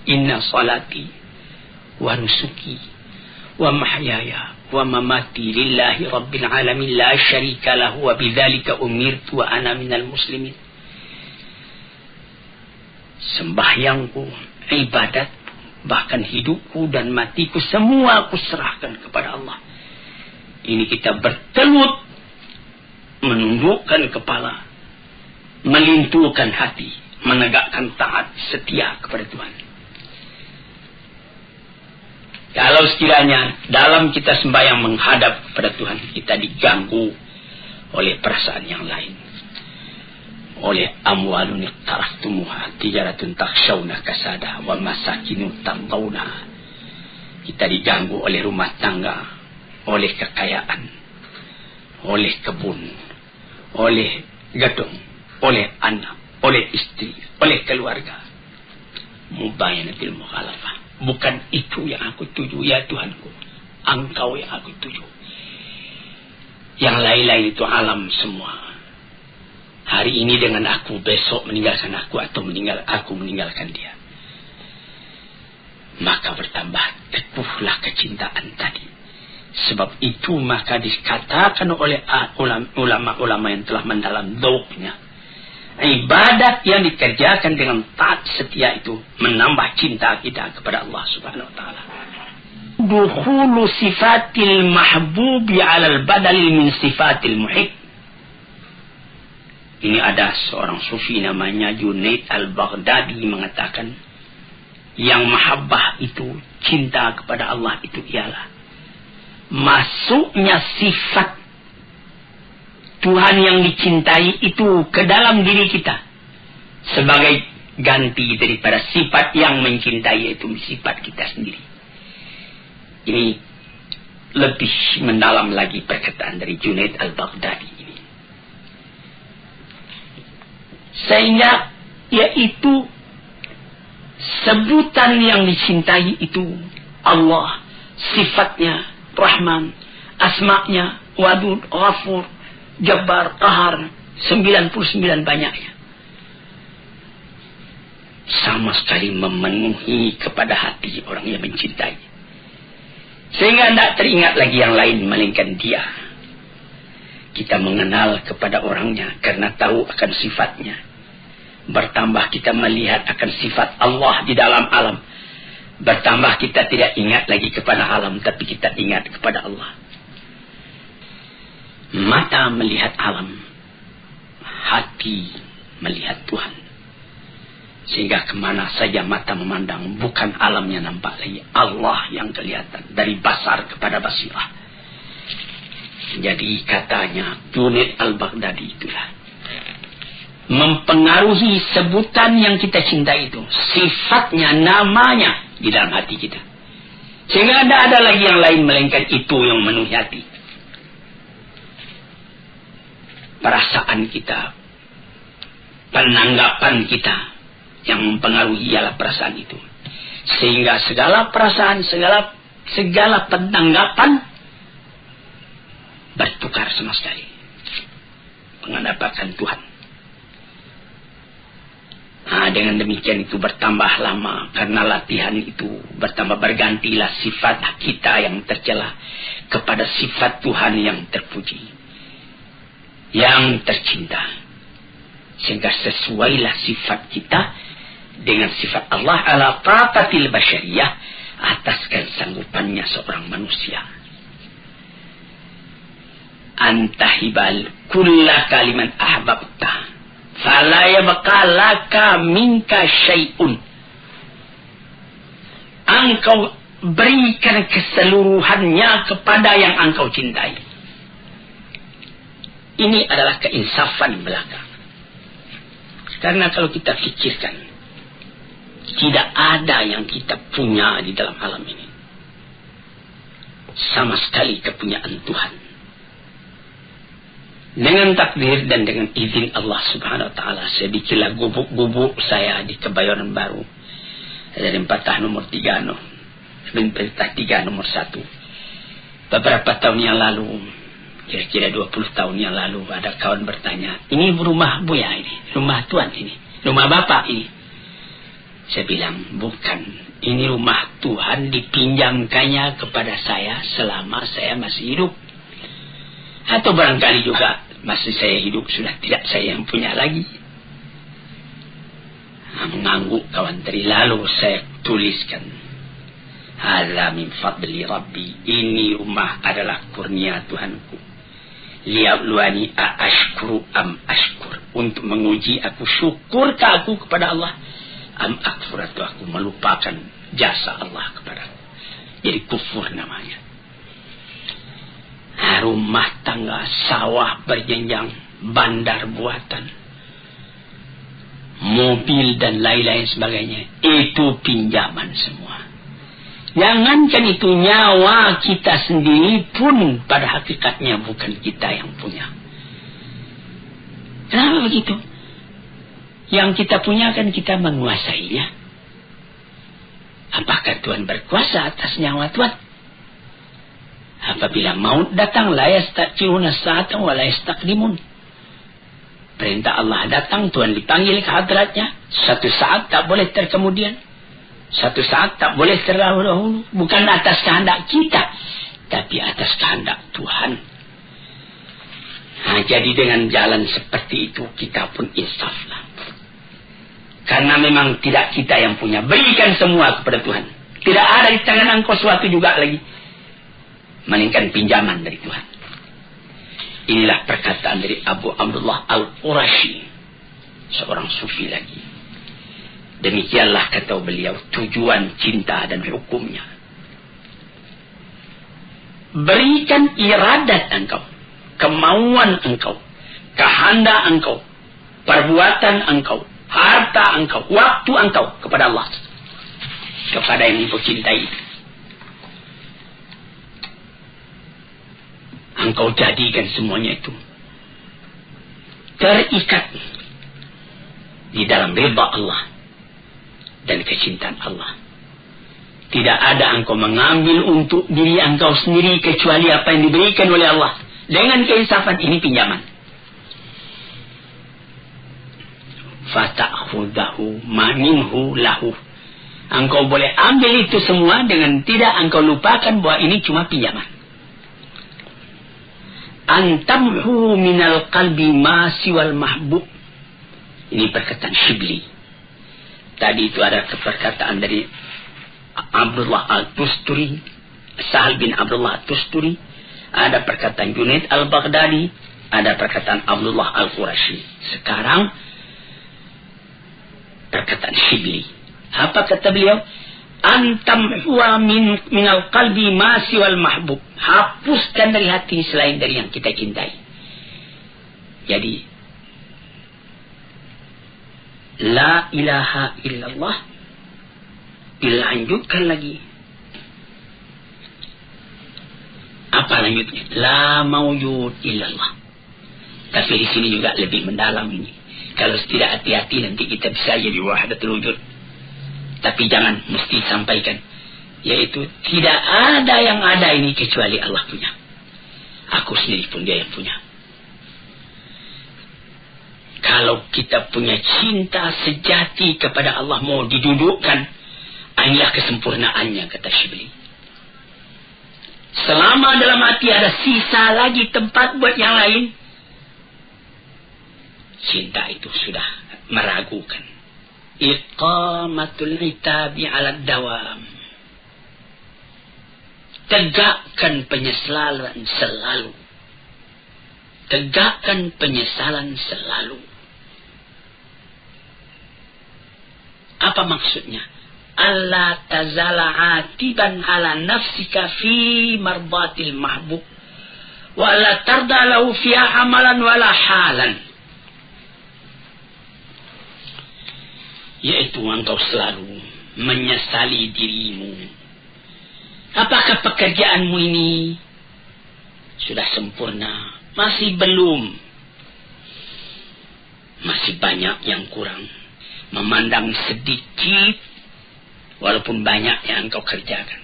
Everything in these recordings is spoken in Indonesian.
Inna salati wa nusuki wa mahyaya wa mamati lillahi rabbil alamin la syarika lahu wa bidzalika umirtu wa ana minal muslimin. Sembahyangku, ibadat, bahkan hidupku dan matiku semua aku serahkan kepada Allah. Ini kita bertelut, menundukkan kepala, melintuhkan hati, menegakkan taat setia kepada Tuhan. Kalau sekiranya dalam kita sembahyang menghadap kepada Tuhan, kita diganggu oleh perasaan yang lain, oleh amwalun iqtaraftumuha tijaratun takhshawna kasada wa masakinu tardawna. Kita diganggu oleh rumah tangga, oleh kekayaan, oleh kebun, oleh gedung, oleh anak, oleh istri, oleh keluarga. Mubayanatil mukhalafah. Bukan itu yang aku tuju, ya Tuhanku. Engkau yang aku tuju. Yang lain-lain itu alam semua. Hari ini dengan aku, besok meninggalkan aku, atau aku meninggalkan dia. Maka bertambah teguhlah kecintaan tadi. Sebab itu maka dikatakan oleh ulama-ulama yang telah mendalam dzauqnya, ibadat yang dikerjakan dengan taat setia itu menambah cinta kita kepada Allah Subhanahu wa taala. Dukhulu sifatil mahbubi 'alal badali min sifatil muhib. Ini ada seorang sufi namanya Junaid al-Baghdadi mengatakan, yang mahabbah itu, cinta kepada Allah itu ialah masuknya sifat Tuhan yang dicintai itu ke dalam diri kita sebagai ganti daripada sifat yang mencintai, yaitu sifat kita sendiri. Ini lebih mendalam lagi perkataan dari Junaid al-Baghdadi ini. Sehingga yaitu sebutan yang dicintai itu Allah, sifatnya Rahman, asma'nya Wadud, Ghafur, Jabbar, Qahar, 99 banyaknya. Sama sekali memenuhi kepada hati orang yang mencintai. Sehingga tidak teringat lagi yang lain melainkan dia. Kita mengenal kepada orangnya karena tahu akan sifatnya. Bertambah kita melihat akan sifat Allah di dalam alam. Bertambah kita tidak ingat lagi kepada alam, tapi kita ingat kepada Allah. Mata melihat alam, hati melihat Tuhan. Sehingga kemana saja mata memandang, bukan alamnya nampak lagi, Allah yang kelihatan. Dari basar kepada basirah. Jadi katanya Junaid al-Baghdadi itulah mempengaruhi sebutan yang kita cinta itu, sifatnya, namanya di dalam hati kita. Sehingga tidak ada lagi yang lain melainkan itu yang memenuhi hati. Perasaan kita, penanggapan kita yang mempengaruhi ialah perasaan itu. Sehingga segala perasaan, segala penanggapan bertukar sama sekali. Menghadapkan Tuhan. Dengan demikian itu bertambah lama karena latihan itu bertambah bergantilah sifat kita yang tercela kepada sifat Tuhan yang terpuji, yang tercinta. Sehingga sesuailah sifat kita dengan sifat Allah ala taqatil basyariyah, atas kesanggupannya seorang manusia. Antahibal kulla kaliman ahbabta fala yabqa laka minka syai'un. Engkau berikan keseluruhannya kepada yang engkau cintai. Ini adalah keinsafan belaka. Karena kalau kita fikirkan, tidak ada yang kita punya di dalam alam ini sama sekali kepunyaan Tuhan. Dengan takdir dan dengan izin Allah Subhanahu wa taala, saya bikinlah gubuk-gubuk saya di Kebayoran Baru. Dari Patah nomor 3 Patah 3 nomor 1. Beberapa tahun yang lalu, kira-kira 20 tahun yang lalu, ada kawan bertanya, ini rumah Buya ini, rumah Tuan ini, rumah Bapak ini. Saya bilang, bukan. Ini rumah Tuhan dipinjamkannya kepada saya selama saya masih hidup. Atau barangkali juga masih saya hidup sudah tidak saya yang punya lagi. Mengangguk kawan tadi. Lalu saya tuliskan, hadza min fadli Rabbi. Ini rumah adalah kurnia Tuhanku. Liyabluwani ashkuru am ashkur. Untuk menguji aku, syukurkah aku kepada Allah, am akfur, atau aku melupakan jasa Allah kepadaku. Jadi kufur namanya. Rumah tangga, sawah berjenjang, bandar buatan, mobil dan lain-lain sebagainya, itu pinjaman semua. Jangankan itu, nyawa kita sendiri pun pada hakikatnya bukan kita yang punya. Kenapa begitu? Yang kita punya kan kita menguasainya. Apakah Tuhan berkuasa atas nyawa Tuhan? Apabila maut datang, la yasta'khiruna sa'atan wa la yastaqdimun. Perintah Allah datang, Tuhan dipanggil ke hadratnya. Satu saat tak boleh terkemudian, satu saat tak boleh terdahulu. Bukan atas kehendak kita, tapi atas kehendak Tuhan. Nah, jadi dengan jalan seperti itu kita pun insaflah. Karena memang tidak kita yang punya. Berikan semua kepada Tuhan. Tidak ada di tangan engkau suatu juga lagi, melainkan pinjaman dari Tuhan. Inilah perkataan dari Abu Abdullah Al-Qurashi, seorang sufi lagi. Demikianlah kata beliau tujuan cinta dan hukumnya. Berikan iradat engkau, kemauan engkau, kehendak engkau, perbuatan engkau, harta engkau, waktu engkau kepada Allah, kepada yang engkau cintai. Engkau jadikan semuanya itu terikat di dalam ridha Allah dan kecintaan Allah. Tidak ada engkau mengambil untuk diri engkau sendiri kecuali apa yang diberikan oleh Allah. Dengan keinsafan, ini pinjaman. Fata'khudahu minhu lahu. Engkau boleh ambil itu semua dengan tidak engkau lupakan bahwa ini cuma pinjaman. Antamhu minal qalbi ma siwal mahbub. Ini perkataan Shibli. Tadi itu ada perkataan dari Abdullah Al-Tusturi, Sahal bin Abdullah Al-Tusturi. Ada perkataan Junaid Al-Baghdadi. Ada perkataan Abdullah Al-Qurashi. Sekarang perkataan Shibli. Apa kata beliau? Antamhuwa minal qalbi ma siwal mahbub. Hapuskan dari hati selain dari yang kita cintai. Jadi la ilaha illallah dilanjutkan lagi. Apa lanjutnya? La mawjud illallah. Tapi di sini juga lebih mendalam ini. Kalau tidak hati-hati nanti kita bisa jadi wahdatul wujud. Tapi jangan mesti sampaikan, yaitu tidak ada yang ada ini kecuali Allah punya. Aku sendiri pun dia yang punya. Kalau kita punya cinta sejati kepada Allah mau didudukkan, inilah kesempurnaannya, kata Shibli. Selama dalam hati ada sisa lagi tempat buat yang lain, cinta itu sudah meragukan. Iqamatul itabi ala dawam. Tegakkan penyesalan selalu. Tegakkan penyesalan selalu. Apa maksudnya? Allah tazala atiban ala nafsika fi marbatil mahbub. Wa la tarda lahu fiha amalan wala halan. Yaitu engkau selalu menyesali dirimu. Apakah pekerjaanmu ini sudah sempurna? Masih belum. Masih banyak yang kurang. Memandang sedikit walaupun banyak yang engkau kerjakan.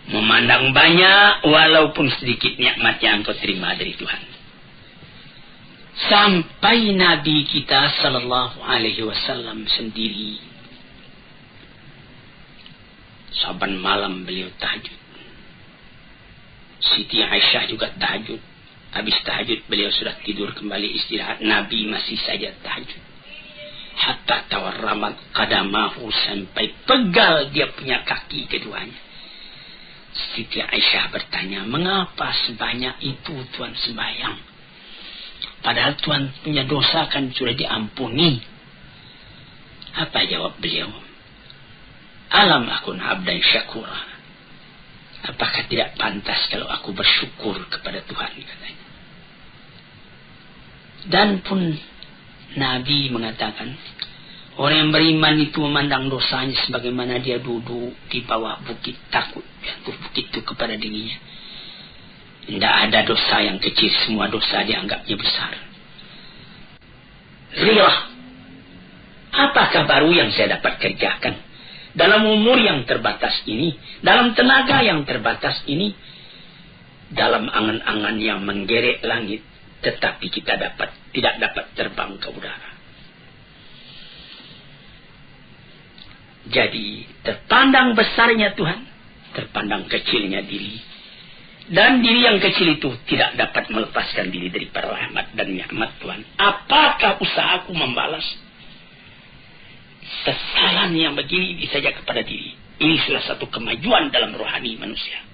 Memandang banyak walaupun sedikit nikmat yang engkau terima dari Tuhan. Sampai Nabi kita sallallahu alaihi wasallam sendiri Saban malam beliau tahajud. Siti Aisyah juga tahajud. Habis tahajud beliau sudah tidur kembali istirahat. Nabi masih saja tahajud. Hatta tawarramat qadamahu, sampai pegal dia punya kaki keduanya. Siti Aisyah bertanya, mengapa sebanyak itu Tuhan sembahyang? Padahal Tuhan punya dosa kan sudah diampuni. Apa jawab beliau? Alam akun abdan syakura. Apakah tidak pantas kalau aku bersyukur kepada Tuhan, katanya. Dan pun Nabi mengatakan, orang yang beriman itu memandang dosanya sebagaimana dia duduk di bawah bukit, takut jatuh bukit itu kepada dirinya. Tidak ada dosa yang kecil, semua dosa dianggapnya besar. Ghirah, apakah baru yang saya dapat kerjakan dalam umur yang terbatas ini, dalam tenaga yang terbatas ini, dalam angan-angan yang menggerek langit, tetapi kita tidak dapat terbang ke udara. Jadi terpandang besarnya Tuhan, terpandang kecilnya diri, dan diri yang kecil itu tidak dapat melepaskan diri dari rahmat dan nikmat Tuhan. Apakah usahaku membalas kesalahan yang begini saja kepada diri? Ini salah satu kemajuan dalam rohani manusia.